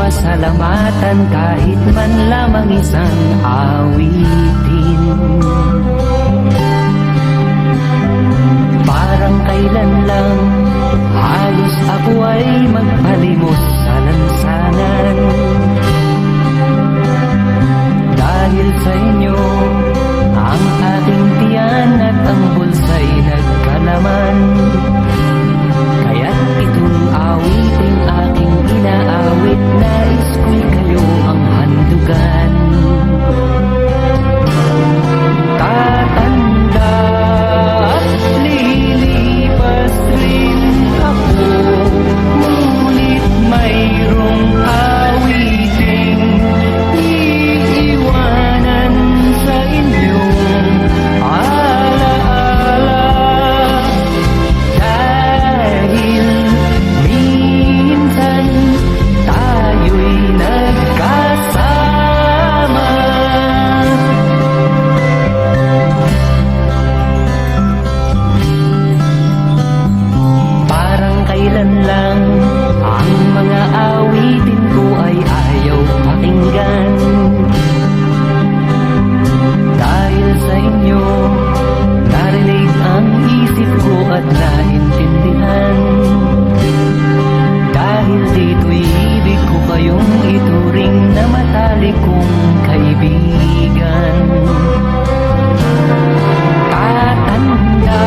pasalamatan kahit man lamang isang awitin. Parang kailan lang halos ako ay magpalimos sa lansangan. Dahil sa inyo ang ating tiyan at ang bulsa'y nagkalaman. Kaya't itong awiting aking inaawit, nais ko'y kayo ang handugan. Tatanda at lilipas rin ako, ngunit mayroong awiting iiwanan sa inyong alaala. Dahil minsan tayo'y nagkasama. Parang kailan lang ang mga awitin ko ay ayaw pakinggan. Dahil sa inyo narinig ang isip ko at naintindihan. Dahil dito'y ibig ko kayong ituring na matalik kong kaibigan. Tatanda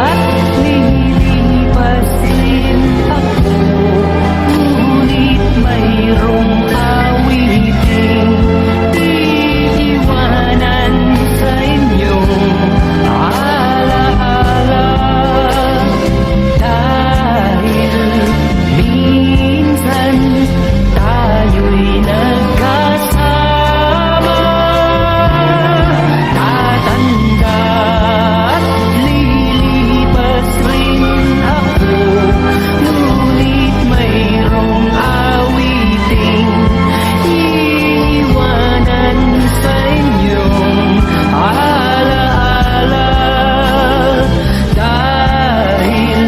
at lilipas rin ako, ngunit mayroong awiting iiwanan sa inyong alaala. Dahil minsan tayo'y nagkasama. Tatanda at lilipas rin ako, ngunit mayroong awiting iiwanan sa inyong alaala. Dahil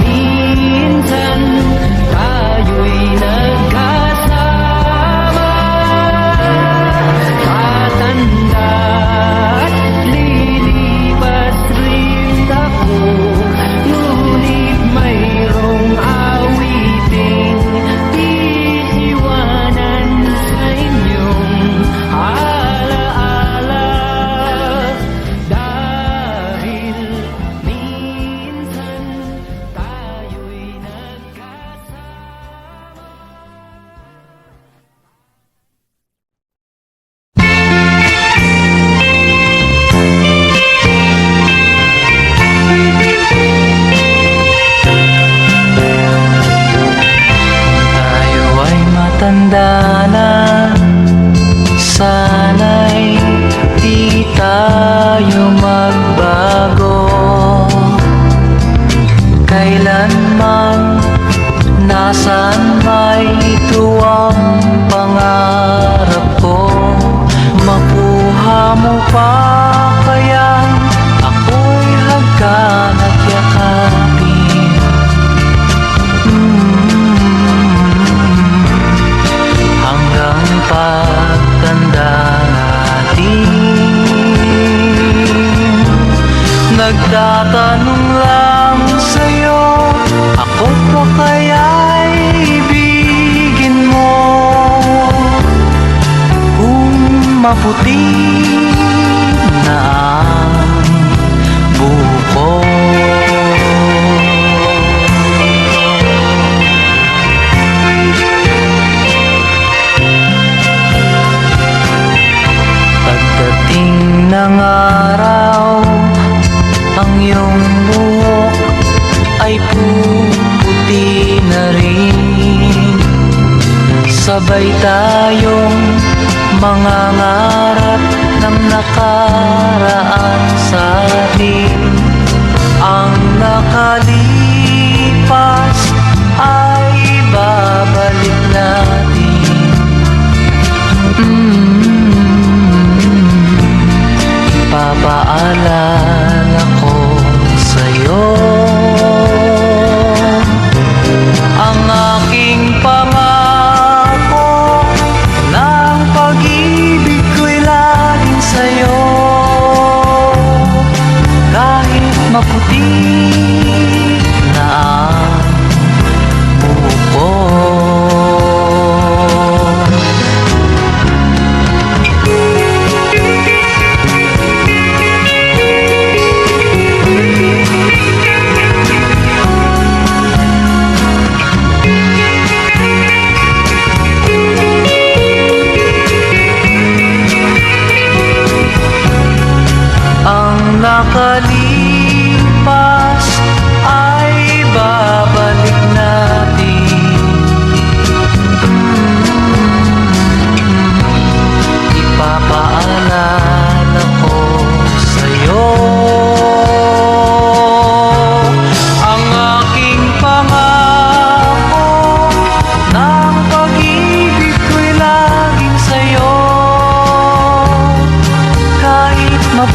minsan tayo'y nagkasama. Tatanda at lilipas rin ako, ngunit mayroong awiting iiwanan sa inyong alaala. Dahil minsan tayo'y nagkasama. Tayo ay matanda na, sana'y di tayo magbago. Kailanman, nasaan may ito ang pangarap ko. Makuha mo pa kaya ako'y hagkan at yakapin. Hanggang pagtanda natin, nagtatanong lang sa'yo, ako pa kaya'y ibigin mo? Kung maputi na ang buko. Pagdating ng araw, ang iyong buhok ay puputi na rin. Sabay tayong mangangarap ng nakaraan sa atin. Ang nakalipas ay babalik natin. Papaalala ko sa'yo ang aking pangako.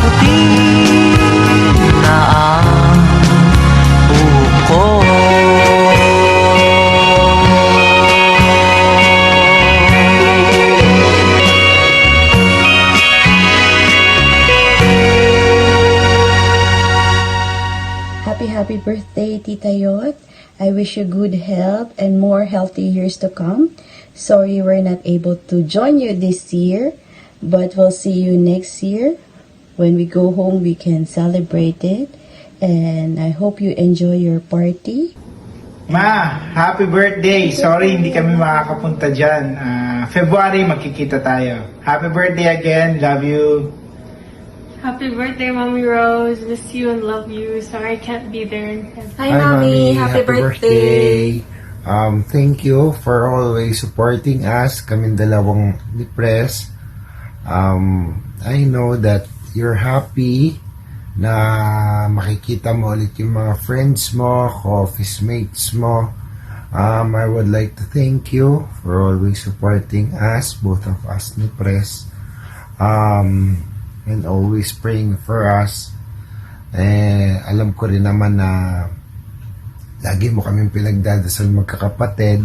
puti na ang buhok ko. Happy birthday, Tita Yot. I wish you good health and more healthy years to come. Sorry we're not able to join you this year, but we'll see you next year. When we go home, we can celebrate it. And I hope you enjoy your party. Ma, happy birthday! Sorry, hindi kami makakapunta dyan. February, magkikita tayo. Happy birthday again. Love you. Happy birthday, Mommy Rose. Miss you and love you. Sorry I can't be there. Hi, Mommy. Happy birthday. Thank you for always supporting us. Kaming dalawang ni Press. I know that you're happy na makikita mo ulit yung mga friends mo, office mates mo. I would like to thank you for always supporting us, both of us ni Press. And always praying for us. Alam ko rin naman na lagi mo kaming pinagdadasal magkakapatid.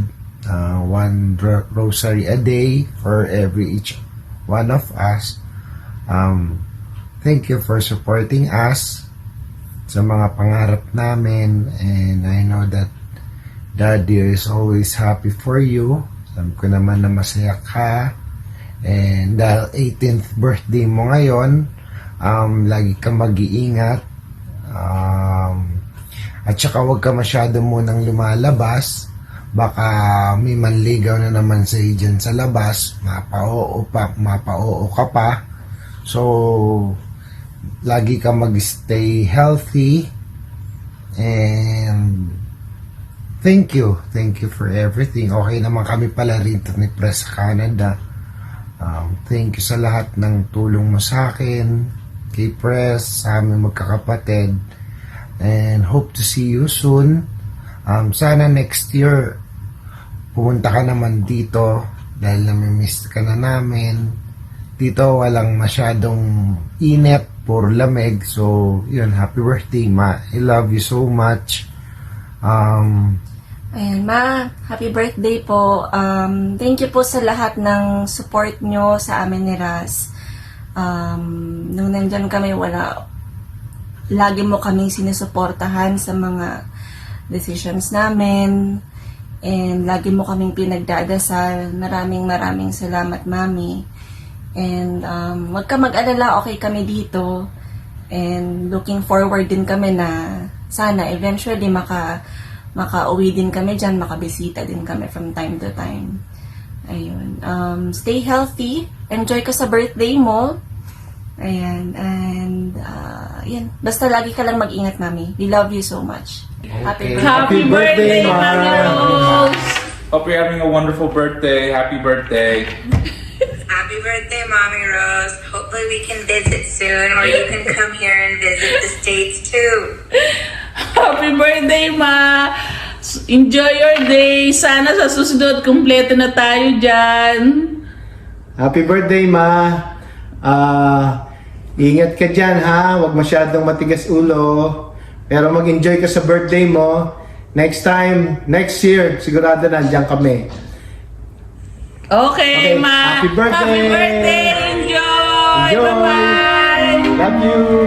One rosary a day for each one of us. Thank you for supporting us sa mga pangarap namin. And I know that Daddy is always happy for you. Alam ko naman na masaya ka. And dahil 18th birthday mo ngayon, lagi kang mag-iingat. At saka huwag ka masyado munang lumalabas. Baka may manligaw na naman sa dyan sa labas. Mapa-oo ka pa. So, lagi ka mag-stay healthy. And thank you. Thank you for everything. Okay naman kami pala rito ni Press Canada. Thank you sa lahat ng tulong mo sa akin, kay Press, sa aming magkakapatid, and hope to see you soon. Sana next year pumunta ka naman dito dahil namimiss ka na namin. Dito walang masyadong init, puro lamig. So yun, happy birthday, Ma. I love you so much. Ayan, Ma, happy birthday po. Thank you po sa lahat ng support nyo sa amin ni Raz. Nung nandyan kami, lagi mo kaming sinusuportahan sa mga decisions namin. And lagi mo kaming pinagdadasal. Maraming salamat, Mami. And wag ka mag-alala, okay kami dito. And looking forward din kami na sana eventually makauwi din kami dyan, makabisita din kami from time to time. Ayun. Stay healthy. Enjoy ka sa birthday mo. Ayan. And, yan. Basta lagi ka lang mag-ingat, Mami. We love you so much. Happy birthday. Happy birthday, Ma! Rose. Hope you're having a wonderful birthday. Happy birthday. Happy birthday, Mommy Rose. Hopefully we can visit soon, or you can come here and visit the States too. Happy birthday, Ma! Enjoy your day. Sana sa susunod, kumpleto na tayo dyan. Happy birthday, Ma! Ingat ka dyan, ha? Huwag masyadong matigas ulo. Pero mag-enjoy ka sa birthday mo. Next year, sigurado nandiyan kami. Okay, Ma. Happy birthday! Happy birthday! Enjoy! Enjoy! Bye-bye! Love you!